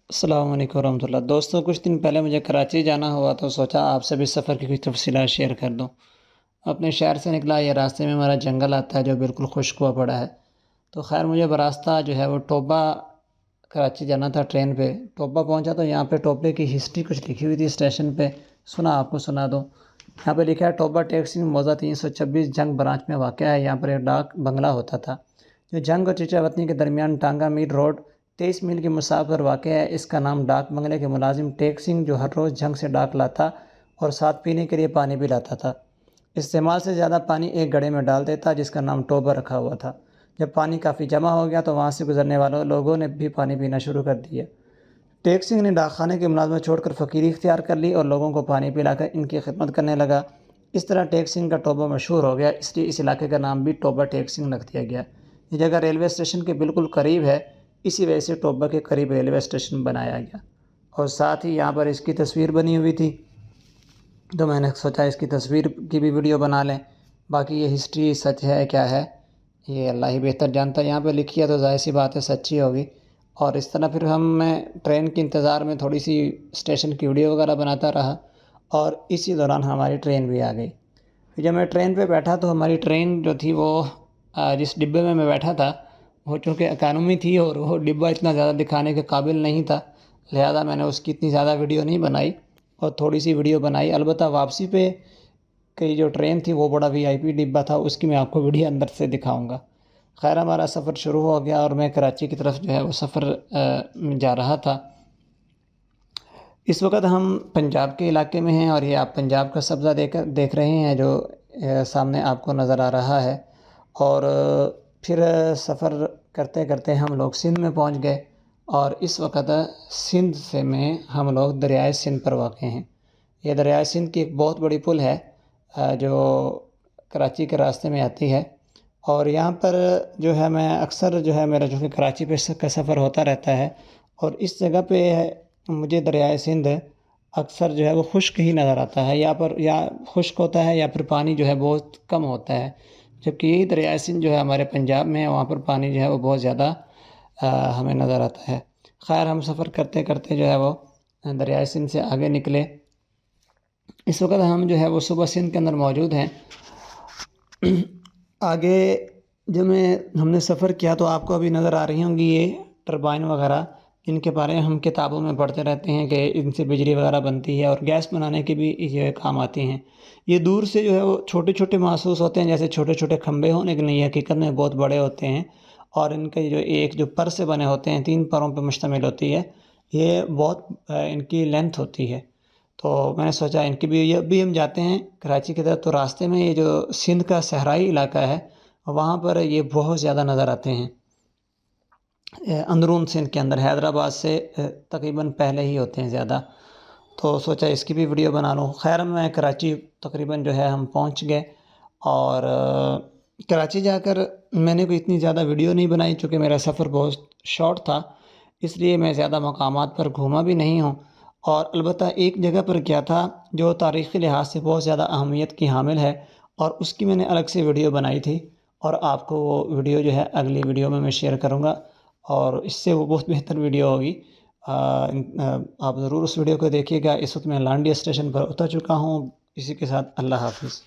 السلام علیکم ورحمۃ اللہ دوستوں، کچھ دن پہلے مجھے کراچی جانا ہوا تو سوچا آپ سے بھی سفر کی کچھ تفصیلات شیئر کر دوں۔ اپنے شہر سے نکلا، یہ راستے میں ہمارا جنگل آتا ہے جو بالکل خشک ہوا پڑا ہے۔ تو خیر مجھے براستہ جو ہے وہ ٹوبا کراچی جانا تھا ٹرین پہ۔ ٹوبا پہنچا تو یہاں پہ ٹوبے کی ہسٹری کچھ لکھی ہوئی تھی اسٹیشن پہ، سنا آپ کو سنا دوں۔ یہاں پہ لکھا ہے ٹوبا ٹیکسنگ موضع 326 جنگ برانچ میں واقع ہے۔ یہاں پر ایک ڈاک بنگلہ ہوتا تھا جو جنگ اور چچا وطنی کے درمیان ٹانگا میل روڈ 23 میل کی مسافت پر واقع ہے۔ اس کا نام ڈاک بنگلے کے ملازم ٹیک سنگھ جو ہر روز جنگ سے ڈاک لاتا اور ساتھ پینے کے لیے پانی بھی لاتا تھا، استعمال سے زیادہ پانی ایک گڑھے میں ڈال دیتا جس کا نام ٹوبا رکھا ہوا تھا۔ جب پانی کافی جمع ہو گیا تو وہاں سے گزرنے والوں لوگوں نے بھی پانی پینا شروع کر دیا۔ ٹیک سنگھ نے ڈاک خانے کی ملازمت چھوڑ کر فقیری اختیار کر لی اور لوگوں کو پانی پلا کر ان کی خدمت کرنے لگا۔ اس طرح ٹیک سنگھ کا ٹوبا مشہور ہو گیا، اس لیے اس علاقے کا نام بھی ٹوبا ٹیک سنگھ رکھ دیا گیا۔ یہ جگہ ریلوے اسٹیشن کے بالکل قریب ہے، اسی وجہ سے ٹوبا کے قریب ریلوے اسٹیشن بنایا گیا، اور ساتھ ہی یہاں پر اس کی تصویر بنی ہوئی تھی تو میں نے سوچا اس کی تصویر کی بھی ویڈیو بنا لیں۔ باقی یہ ہسٹری سچ ہے کیا ہے یہ اللہ ہی بہتر جانتا ہے، یہاں پہ لکھی ہے تو ظاہر سی بات ہے سچی ہوگی۔ اور اس طرح پھر میں ٹرین کے انتظار میں تھوڑی سی اسٹیشن کی ویڈیو وغیرہ بناتا رہا، اور اسی دوران ہماری ٹرین بھی آ گئی۔ پھر جب میں ٹرین پہ بیٹھا تو ہماری ٹرین جو تھی وہ جس ڈبے میں بیٹھا تھا وہ چونکہ اکانومی تھی اور وہ ڈبہ اتنا زیادہ دکھانے کے قابل نہیں تھا، لہذا میں نے اس کی اتنی زیادہ ویڈیو نہیں بنائی اور تھوڑی سی ویڈیو بنائی۔ البتہ واپسی پہ کی جو ٹرین تھی وہ بڑا وی آئی پی ڈبہ تھا، اس کی میں آپ کو ویڈیو اندر سے دکھاؤں گا۔ خیر ہمارا سفر شروع ہو گیا اور میں کراچی کی طرف جو ہے وہ سفر جا رہا تھا۔ اس وقت ہم پنجاب کے علاقے میں ہیں اور یہ آپ پنجاب کا سبزہ دیکھ رہے ہیں جو سامنے آپ کو نظر آ رہا ہے۔ اور پھر سفر کرتے کرتے ہم لوگ سندھ میں پہنچ گئے، اور اس وقت سندھ سے میں ہم لوگ دریائے سندھ پر واقع ہیں۔ یہ دریائے سندھ کی ایک بہت بڑی پل ہے جو کراچی کے راستے میں آتی ہے، اور یہاں پر جو ہے میں اکثر جو ہے میرا جو کہ کراچی پہ کا سفر ہوتا رہتا ہے، اور اس جگہ پہ مجھے دریائے سندھ اکثر جو ہے وہ خشک ہی نظر آتا ہے، یا خشک ہوتا ہے یا پھر پانی جو ہے بہت کم ہوتا ہے، جبکہ یہی دریائے سندھ جو ہے ہمارے پنجاب میں ہے، وہاں پر پانی جو ہے وہ بہت زیادہ ہمیں نظر آتا ہے۔ خیر ہم سفر کرتے کرتے جو ہے وہ دریائے سندھ سے آگے نکلے۔ اس وقت ہم جو ہے وہ صوبہ سندھ کے اندر موجود ہیں۔ آگے جب ہم نے سفر کیا تو آپ کو ابھی نظر آ رہی ہوں گی یہ ٹربائن وغیرہ، ان کے بارے میں ہم کتابوں میں پڑھتے رہتے ہیں کہ ان سے بجلی وغیرہ بنتی ہے اور گیس بنانے کے بھی یہ کام آتی ہیں۔ یہ دور سے جو ہے وہ چھوٹے چھوٹے محسوس ہوتے ہیں جیسے چھوٹے چھوٹے کھمبے ہوں، لیکن یہ حقیقت میں بہت بڑے ہوتے ہیں، اور ان کے جو پر سے بنے ہوتے ہیں 3 پروں پہ مشتمل ہوتی ہے، یہ بہت ان کی لینتھ ہوتی ہے۔ تو میں نے سوچا ان کی بھی، یہ بھی ہم جاتے ہیں کراچی کی طرف تو راستے میں یہ جو سندھ کا صحرائی علاقہ ہے وہاں پر یہ بہت زیادہ نظر آتے ہیں، اندرون سندھ کے اندر حیدرآباد سے تقریباً پہلے ہی ہوتے ہیں زیادہ، تو سوچا اس کی بھی ویڈیو بنا لوں۔ خیر میں کراچی تقریباً جو ہے ہم پہنچ گئے، اور کراچی جا کر میں نے کوئی اتنی زیادہ ویڈیو نہیں بنائی چونکہ میرا سفر بہت شارٹ تھا، اس لیے میں زیادہ مقامات پر گھوما بھی نہیں ہوں۔ اور البتہ ایک جگہ پر کیا تھا جو تاریخی لحاظ سے بہت زیادہ اہمیت کی حامل ہے، اور اس کی میں نے الگ سے ویڈیو بنائی تھی، اور آپ کو وہ ویڈیو جو ہے اگلی ویڈیو میں شیئر کروں گا، اور اس سے وہ بہت بہتر ویڈیو ہوگی۔ آپ ضرور اس ویڈیو کو دیکھیے گا۔ اس وقت میں لانڈی اسٹیشن پر اتر چکا ہوں۔ اسی کے ساتھ اللہ حافظ۔